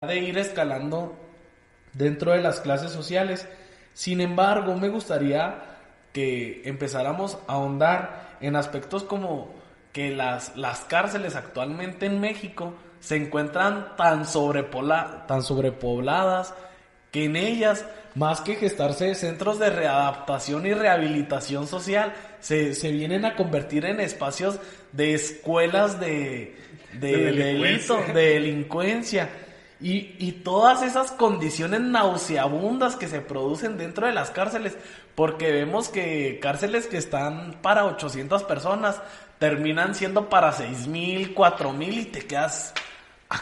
de ir escalando dentro de las clases sociales. Sin embargo, me gustaría que empezáramos a ahondar en aspectos como que las cárceles actualmente en México se encuentran tan sobrepobladas que en ellas, más que gestarse centros de readaptación y rehabilitación social, se vienen a convertir en espacios de escuelas de delito, de delincuencia. Y todas esas condiciones nauseabundas que se producen dentro de las cárceles, porque vemos que cárceles que están para 800 personas terminan siendo para 6,000, 4,000 y te quedas,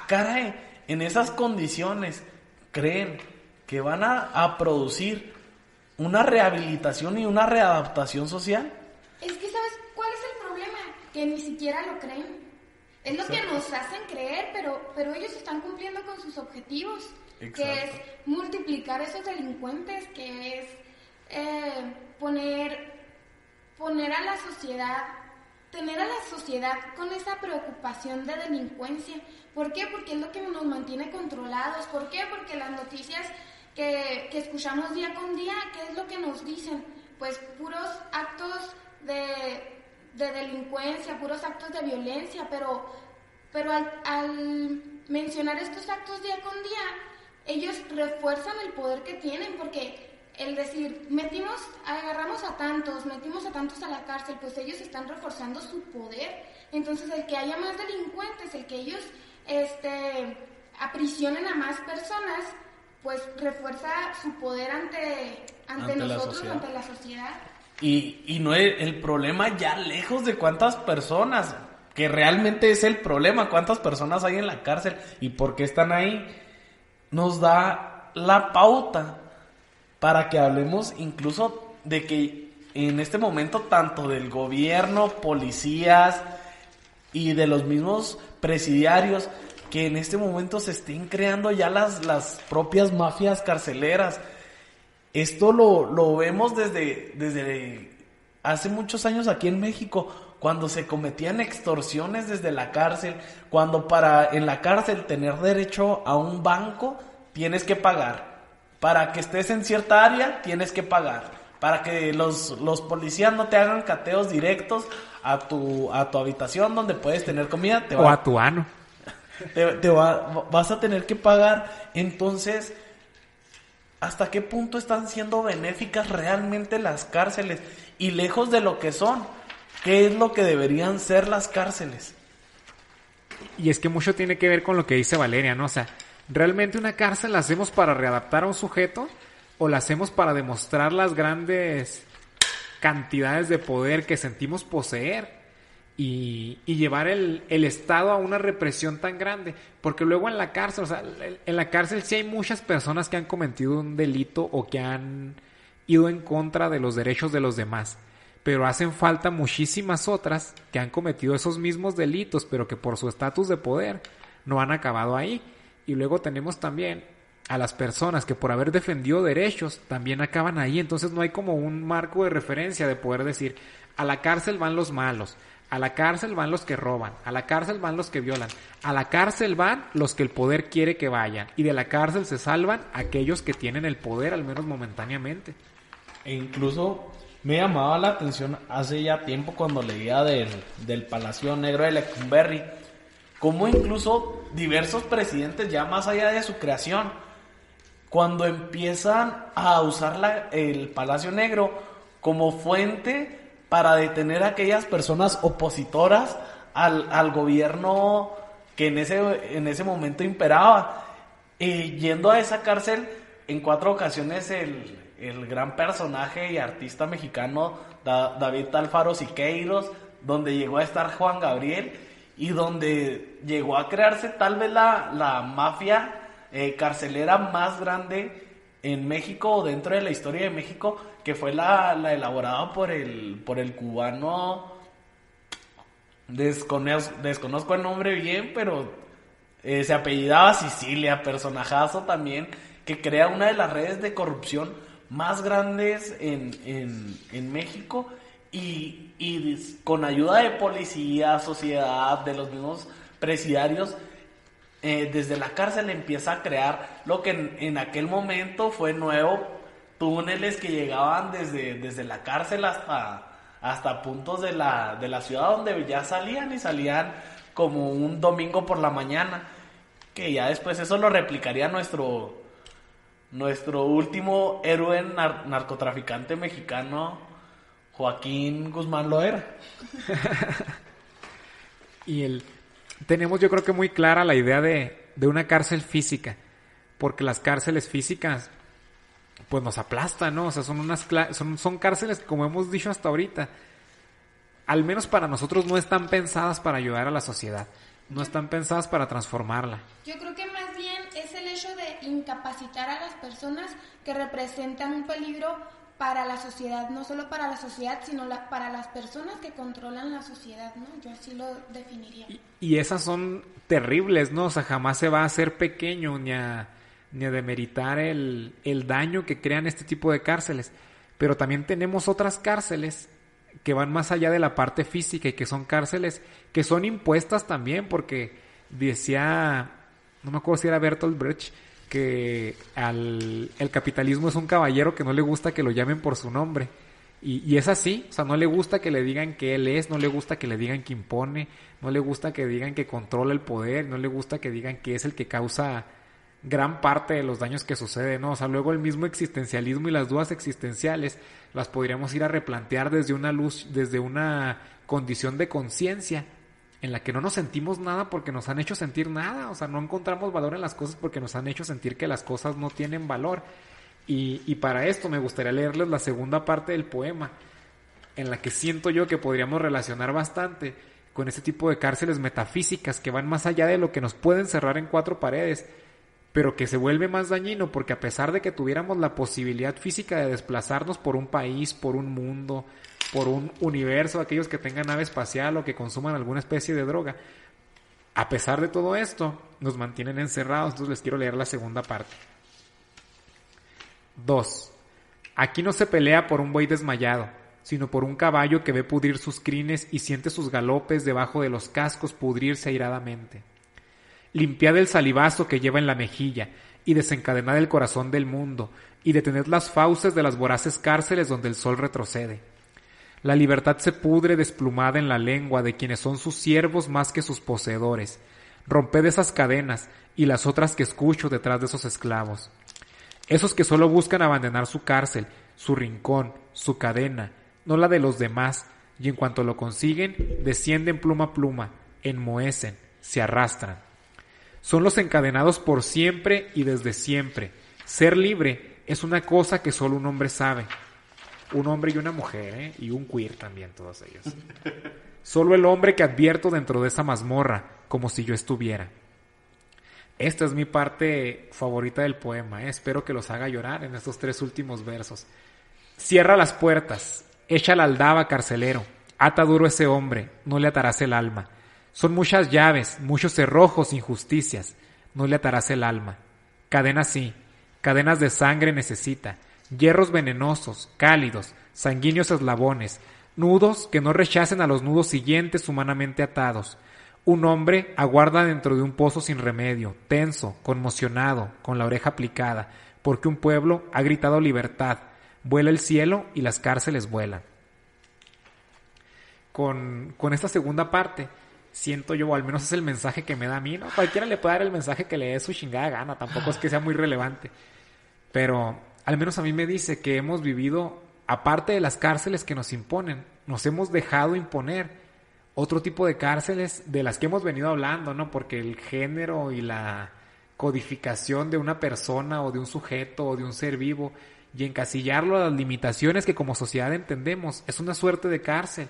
caray, en esas condiciones, ¿creen que van a producir una rehabilitación y una readaptación social? Es que, ¿sabes cuál es el problema? Que ni siquiera lo creen. Es lo que nos hacen creer, pero ellos están cumpliendo con sus objetivos. Exacto. Que es multiplicar esos delincuentes, que es poner a la sociedad, tener a la sociedad con esa preocupación de delincuencia. ¿Por qué? Porque es lo que nos mantiene controlados. ¿Por qué? Porque las noticias que escuchamos día con día, ¿qué es lo que nos dicen? Pues puros actos de delincuencia, puros actos de violencia, pero al mencionar estos actos día con día, ellos refuerzan el poder que tienen, porque el decir, agarramos a tantos, metimos a tantos a la cárcel, pues ellos están reforzando su poder. Entonces, el que haya más delincuentes, el que ellos aprisionen a más personas, pues refuerza su poder ante nosotros, ante la sociedad. Y no es el problema ya lejos de cuántas personas, que realmente es el problema, cuántas personas hay en la cárcel y por qué están ahí, nos da la pauta para que hablemos incluso de que en este momento tanto del gobierno, policías y de los mismos presidiarios, que en este momento se estén creando ya las propias mafias carceleras. Esto lo vemos desde hace muchos años aquí en México, cuando se cometían extorsiones desde la cárcel, cuando para en la cárcel tener derecho a un banco tienes que pagar, para que estés en cierta área tienes que pagar, para que los policías no te hagan cateos directos a tu habitación donde puedes tener comida, a tu ano. Vas a tener que pagar. Entonces, ¿hasta qué punto están siendo benéficas realmente las cárceles? Y lejos de lo que son, ¿qué es lo que deberían ser las cárceles? Y es que mucho tiene que ver con lo que dice Valeria, ¿no? O sea, ¿realmente una cárcel la hacemos para readaptar a un sujeto o la hacemos para demostrar las grandes cantidades de poder que sentimos poseer y llevar el Estado a una represión tan grande? Porque luego en la cárcel, o sea, en la cárcel sí hay muchas personas que han cometido un delito o que han ido en contra de los derechos de los demás, pero hacen falta muchísimas otras que han cometido esos mismos delitos, pero que por su estatus de poder no han acabado ahí. Y luego tenemos también a las personas que por haber defendido derechos también acaban ahí. Entonces no hay como un marco de referencia de poder decir, a la cárcel van los malos, a la cárcel van los que roban, a la cárcel van los que violan, a la cárcel van los que el poder quiere que vayan, y de la cárcel se salvan aquellos que tienen el poder, al menos momentáneamente. E incluso me llamaba la atención hace ya tiempo cuando leía del Palacio Negro de Lecumberri, cómo incluso diversos presidentes, ya más allá de su creación, cuando empiezan a usar el Palacio Negro como fuente para detener a aquellas personas opositoras al gobierno que en ese momento imperaba, yendo a esa cárcel en 4 ocasiones el gran personaje y artista mexicano David Alfaro Siqueiros, donde llegó a estar Juan Gabriel y donde llegó a crearse tal vez la mafia carcelera más grande en México o dentro de la historia de México, que fue la elaborada por el cubano, desconozco el nombre bien, pero se apellidaba Sicilia, personajazo también, que crea una de las redes de corrupción más grandes en México y con ayuda de policía, sociedad, de los mismos presidiarios, desde la cárcel empieza a crear lo que en aquel momento fue nuevo, túneles que llegaban desde la cárcel hasta puntos de la ciudad donde ya salían como un domingo por la mañana, que ya después eso lo replicaría nuestro último héroe narcotraficante mexicano, Joaquín Guzmán Loera. Tenemos yo creo que muy clara la idea de una cárcel física, porque las cárceles físicas pues nos aplastan, ¿no? O sea, son cárceles, como hemos dicho hasta ahorita, al menos para nosotros no están pensadas para ayudar a la sociedad, no están pensadas para transformarla. Yo creo que más bien es el hecho de incapacitar a las personas que representan un peligro para la sociedad, no solo para la sociedad, sino para las personas que controlan la sociedad, ¿no? Yo así lo definiría. Y esas son terribles, ¿no? O sea, jamás se va a hacer pequeño ni a demeritar el daño que crean este tipo de cárceles. Pero también tenemos otras cárceles que van más allá de la parte física y que son cárceles que son impuestas también, porque decía, no me acuerdo si era Bertolt Brecht, que el capitalismo es un caballero que no le gusta que lo llamen por su nombre. Y es así, o sea, no le gusta que le digan que él es, no le gusta que le digan que impone, no le gusta que digan que controla el poder, no le gusta que digan que es el que causa gran parte de los daños que suceden, ¿no? O sea, luego el mismo existencialismo y las dudas existenciales las podríamos ir a replantear desde una condición de conciencia en la que no nos sentimos nada porque nos han hecho sentir nada, o sea, no encontramos valor en las cosas porque nos han hecho sentir que las cosas no tienen valor. Y para esto me gustaría leerles la segunda parte del poema, en la que siento yo que podríamos relacionar bastante con este tipo de cárceles metafísicas que van más allá de lo que nos pueden cerrar en cuatro paredes, pero que se vuelve más dañino porque a pesar de que tuviéramos la posibilidad física de desplazarnos por un país, por un mundo, por un universo, aquellos que tengan nave espacial o que consuman alguna especie de droga, a pesar de todo esto, nos mantienen encerrados. Entonces les quiero leer la segunda parte. 2. Aquí no se pelea por un buey desmayado, sino por un caballo que ve pudrir sus crines y siente sus galopes debajo de los cascos pudrirse airadamente. Limpiad el salivazo que lleva en la mejilla y desencadenad el corazón del mundo y detened las fauces de las voraces cárceles donde el sol retrocede. La libertad se pudre desplumada en la lengua de quienes son sus siervos más que sus poseedores. Romped esas cadenas y las otras que escucho detrás de esos esclavos. Esos que solo buscan abandonar su cárcel, su rincón, su cadena, no la de los demás, y en cuanto lo consiguen, descienden pluma a pluma, enmohecen, se arrastran. Son los encadenados por siempre y desde siempre. Ser libre es una cosa que solo un hombre sabe. Un hombre y una mujer, y un queer también, todos ellos. Solo el hombre que advierto dentro de esa mazmorra, como si yo estuviera. Esta es mi parte favorita del poema, Espero que los haga llorar en estos 3 últimos versos. Cierra las puertas, echa la aldaba, carcelero, ata duro ese hombre, no le atarás el alma. Son muchas llaves, muchos cerrojos, injusticias, no le atarás el alma. Cadenas sí, cadenas de sangre necesita, hierros venenosos, cálidos, sanguíneos eslabones, nudos que no rechacen a los nudos siguientes humanamente atados. Un hombre aguarda dentro de un pozo sin remedio, tenso, conmocionado, con la oreja aplicada, porque un pueblo ha gritado libertad, vuela el cielo y las cárceles vuelan. Con esta segunda parte, siento yo, o al menos es el mensaje que me da a mí, ¿no? Cualquiera le puede dar el mensaje que le dé su chingada gana, tampoco es que sea muy relevante, pero al menos a mí me dice que hemos vivido, aparte de las cárceles que nos imponen, nos hemos dejado imponer otro tipo de cárceles de las que hemos venido hablando, ¿no? Porque el género y la codificación de una persona o de un sujeto o de un ser vivo y encasillarlo a las limitaciones que como sociedad entendemos es una suerte de cárcel.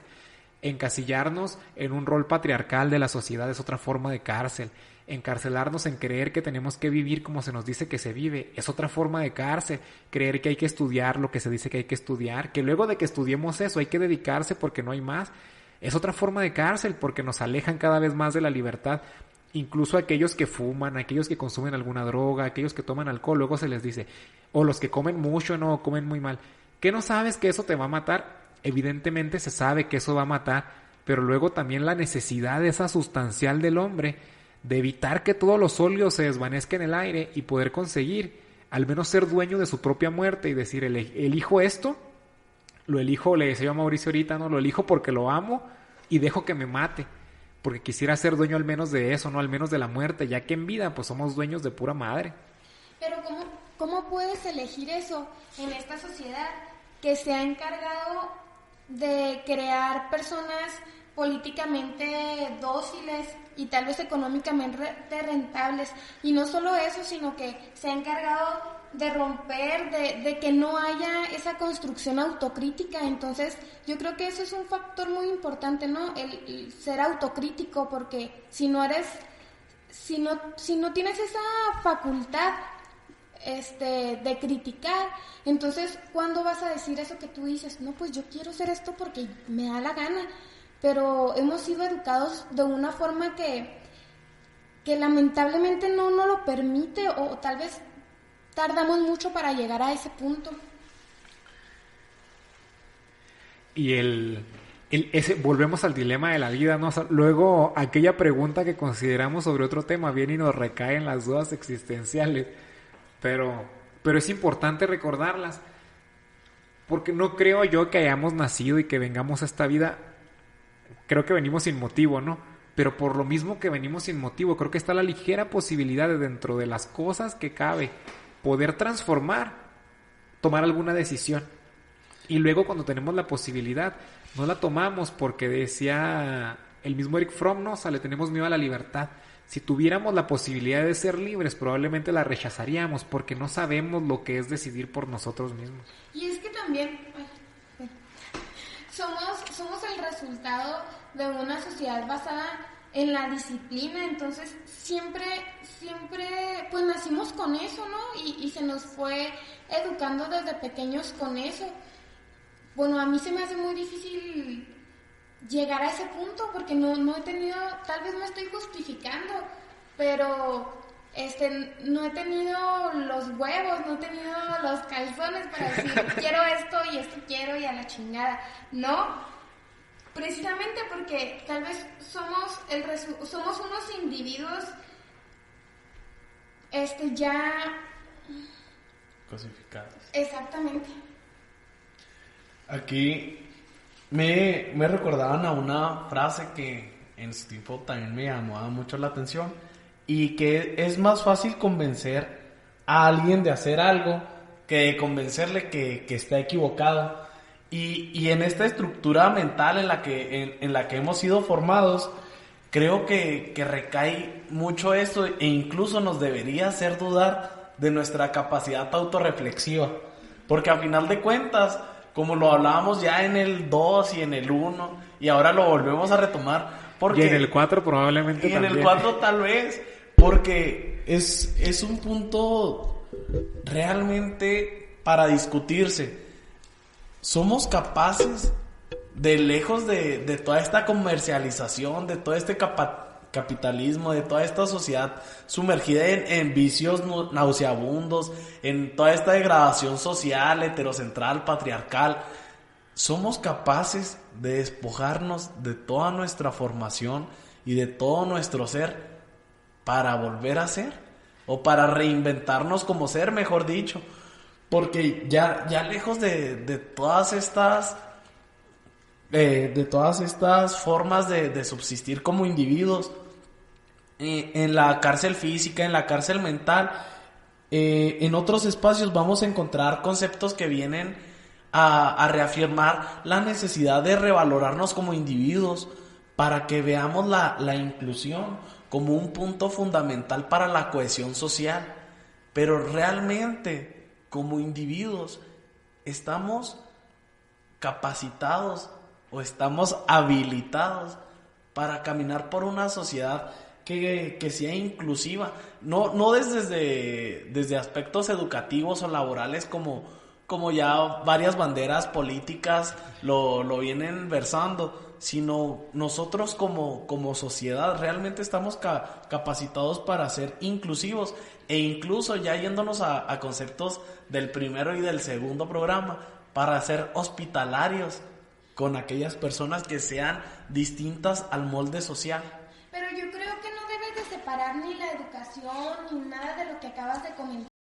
Encasillarnos en un rol patriarcal de la sociedad es otra forma de cárcel. Encarcelarnos en creer que tenemos que vivir como se nos dice que se vive es otra forma de cárcel. Creer que hay que estudiar lo que se dice que hay que estudiar, que luego de que estudiemos eso hay que dedicarse porque no hay más, es otra forma de cárcel porque nos alejan cada vez más de la libertad. Incluso aquellos que fuman, aquellos que consumen alguna droga, aquellos que toman alcohol, luego se les dice, o los que comen mucho, no, comen muy mal, ¿que no sabes que eso te va a matar? Evidentemente se sabe que eso va a matar, pero luego también la necesidad esa sustancial del hombre de evitar que todos los óleos se desvanezcan en el aire y poder conseguir al menos ser dueño de su propia muerte y decir, elijo esto, lo elijo, le decía yo a Mauricio ahorita, ¿no? Lo elijo porque lo amo y dejo que me mate, porque quisiera ser dueño al menos de eso, ¿no? Al menos de la muerte, ya que en vida pues somos dueños de pura madre. Pero ¿cómo puedes elegir eso en esta sociedad que se ha encargado de crear personas políticamente dóciles y tal vez económicamente rentables? Y no solo eso, sino que se ha encargado de romper, de que no haya esa construcción autocrítica. Entonces yo creo que eso es un factor muy importante, ¿no? El ser autocrítico, porque si no tienes esa facultad de criticar, entonces ¿cuándo vas a decir eso que tú dices? No, pues yo quiero hacer esto porque me da la gana. Pero hemos sido educados de una forma que lamentablemente no lo permite, o tal vez tardamos mucho para llegar a ese punto. Y volvemos al dilema de la vida, ¿no? O sea, luego aquella pregunta que consideramos sobre otro tema viene y nos recae en las dudas existenciales, pero es importante recordarlas, porque no creo yo que hayamos nacido y que vengamos a esta vida. Creo que venimos sin motivo, ¿no? Pero por lo mismo que venimos sin motivo, creo que está la ligera posibilidad de, dentro de las cosas que cabe, poder transformar, tomar alguna decisión. Y luego cuando tenemos la posibilidad, no la tomamos porque decía el mismo Eric Fromm, ¿no? O sea, le tenemos miedo a la libertad. Si tuviéramos la posibilidad de ser libres, probablemente la rechazaríamos porque no sabemos lo que es decidir por nosotros mismos. Y es que también somos el resultado de una sociedad basada en la disciplina, entonces siempre pues nacimos con eso, ¿no? Y se nos fue educando desde pequeños con eso. Bueno, a mí se me hace muy difícil llegar a ese punto porque no he tenido, tal vez me estoy justificando, pero no he tenido los huevos, no he tenido los calzones para decir quiero esto y esto quiero y a la chingada. No, precisamente porque tal vez somos unos individuos ya cosificados. Exactamente. Aquí me recordaban a una frase que en su tiempo también me llamaba mucho la atención, y que es más fácil convencer a alguien de hacer algo que convencerle que está equivocado. Y en esta estructura mental en la que hemos sido formados, creo que recae mucho esto, e incluso nos debería hacer dudar de nuestra capacidad autorreflexiva, porque a final de cuentas, como lo hablábamos ya en el 2 y en el 1, y ahora lo volvemos a retomar, porque, y en el 4 probablemente y también. en el 4 tal vez, porque es un punto realmente para discutirse. ¿Somos capaces de, lejos de toda esta comercialización, de todo este capitalismo, de toda esta sociedad sumergida en vicios nauseabundos, en toda esta degradación social, heterocentral, patriarcal, somos capaces de despojarnos de toda nuestra formación y de todo nuestro ser para volver a ser, o para reinventarnos como ser, mejor dicho? Porque ya lejos de todas estas formas de subsistir como individuos, en la cárcel física, en la cárcel mental, en otros espacios vamos a encontrar conceptos que vienen a reafirmar la necesidad de revalorarnos como individuos, para que veamos la inclusión como un punto fundamental para la cohesión social. Pero realmente, como individuos, ¿estamos capacitados o estamos habilitados para caminar por una sociedad que sea inclusiva? No desde aspectos educativos o laborales como ya varias banderas políticas lo vienen versando, sino nosotros como sociedad realmente estamos capacitados para ser inclusivos, e incluso ya yéndonos a conceptos del primero y del segundo programa, para ser hospitalarios con aquellas personas que sean distintas al molde social. Pero yo creo que no debes de separar separar ni la educación ni nada de lo que acabas de comentar.